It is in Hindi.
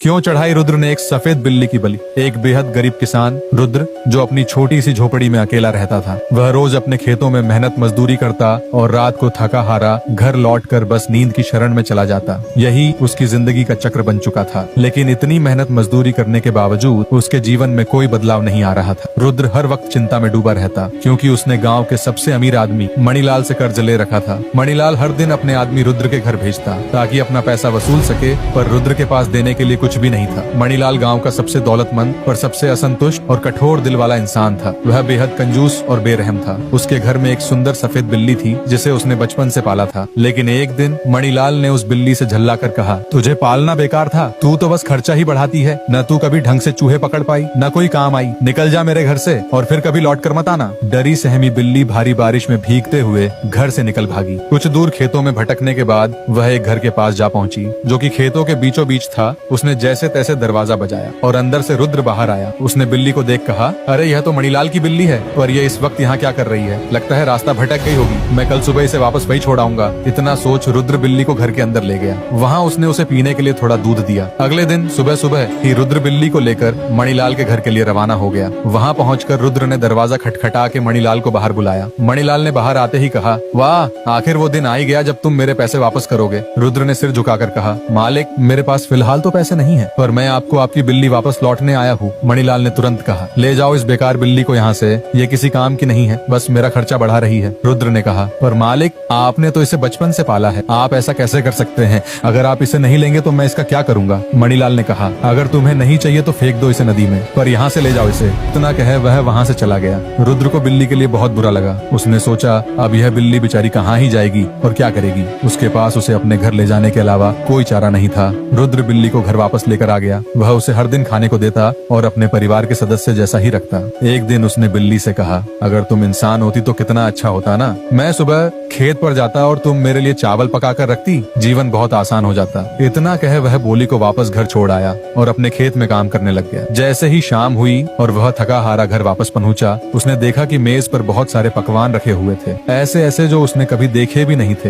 क्यों चढ़ाई रुद्र ने एक सफेद बिल्ली की बलि। एक बेहद गरीब किसान रुद्र, जो अपनी छोटी सी झोपड़ी में अकेला रहता था। वह रोज अपने खेतों में मेहनत मजदूरी करता और रात को थका हारा घर लौटकर बस नींद की शरण में चला जाता। यही उसकी जिंदगी का चक्र बन चुका था। लेकिन इतनी मेहनत मजदूरी करने के बावजूद उसके जीवन में कोई बदलाव नहीं आ रहा था। रुद्र हर वक्त चिंता में डूबा रहता, क्योंकि उसने गाँव के सबसे अमीर आदमी मणिलाल से कर्ज ले रखा था। मणिलाल हर दिन अपने आदमी रुद्र के घर भेजता ताकि अपना पैसा वसूल सके, पर रुद्र के पास देने के लिए कुछ भी नहीं था। मणिलाल गांव का सबसे दौलतमंद और सबसे असंतुष्ट और कठोर दिल वाला इंसान था। वह बेहद कंजूस और बेरहम था। उसके घर में एक सुंदर सफेद बिल्ली थी जिसे उसने बचपन से पाला था। लेकिन एक दिन मणिलाल ने उस बिल्ली से झल्ला कर कहा, तुझे पालना बेकार था, तू तो बस खर्चा ही बढ़ाती है। न तू कभी ढंग से चूहे पकड़ पाई, न कोई काम आई। निकल जा मेरे घर से और फिर कभी लौट कर मत आना। डरी सहमी बिल्ली भारी बारिश में भीगते हुए घर से निकल भागी। कुछ दूर खेतों में भटकने के बाद वह एक घर के पास जा पहुंची, जो कि खेतों के बीचों बीच था। उसने जैसे तैसे दरवाजा बजाया और अंदर से रुद्र बाहर आया। उसने बिल्ली को देख कहा, अरे यह तो मणिलाल की बिल्ली है, पर यह इस वक्त यहाँ क्या कर रही है? लगता है रास्ता भटक गई होगी। मैं कल सुबह इसे वापस वही छोड़ आऊंगा। इतना सोच रुद्र बिल्ली को घर के अंदर ले गया। वहाँ उसने उसे पीने के लिए थोड़ा दूध दिया। अगले दिन सुबह सुबह ही रुद्र बिल्ली को लेकर मणिलाल के घर के लिए रवाना हो गया। वहाँ पहुँचकर रुद्र ने दरवाजा खटखटा के मणिलाल को बाहर बुलाया। मणिलाल ने बाहर आते ही कहा, वाह, आखिर वो दिन आ ही गया जब तुम मेरे पैसे वापस करोगे। रुद्र ने सिर झुकाकर कहा, मालिक, मेरे पास फिलहाल तो पैसे नहीं है, पर मैं आपको आपकी बिल्ली वापस लौटने आया हूँ। मणिलाल ने तुरंत कहा, ले जाओ इस बेकार बिल्ली को यहाँ से, ये किसी काम की नहीं है, बस मेरा खर्चा बढ़ा रही है। रुद्र ने कहा, पर मालिक, आपने तो इसे बचपन से पाला है, आप ऐसा कैसे कर सकते हैं? अगर आप इसे नहीं लेंगे तो मैं इसका क्या करूँगा? मणिलाल ने कहा, अगर तुम्हें नहीं चाहिए तो फेंक दो इसे नदी में, पर यहाँ से ले जाओ इसे। इतना कह वह वहाँ से चला गया। रुद्र को बिल्ली के लिए बहुत बुरा लगा। उसने सोचा, अब यह बिल्ली बेचारी कहाँ ही जाएगी और क्या करेगी? उसके पास उसे अपने घर ले जाने के अलावा कोई चारा नहीं था। रुद्र बिल्ली को घर वापस लेकर आ गया। वह उसे हर दिन खाने को देता और अपने परिवार के सदस्य जैसा ही रखता। एक दिन उसने बिल्ली से कहा, अगर तुम इंसान होती तो कितना अच्छा होता ना। मैं सुबह खेत पर जाता और तुम मेरे लिए चावल पका कर रखती, जीवन बहुत आसान हो जाता। इतना कह वह बोली को वापस घर छोड़ आया और अपने खेत में काम करने लग गया। जैसे ही शाम हुई और वह थका हारा घर वापस पहुंचा, उसने देखा कि मेज पर बहुत सारे पकवान रखे हुए थे, ऐसे ऐसे जो उसने कभी देखे भी नहीं थे।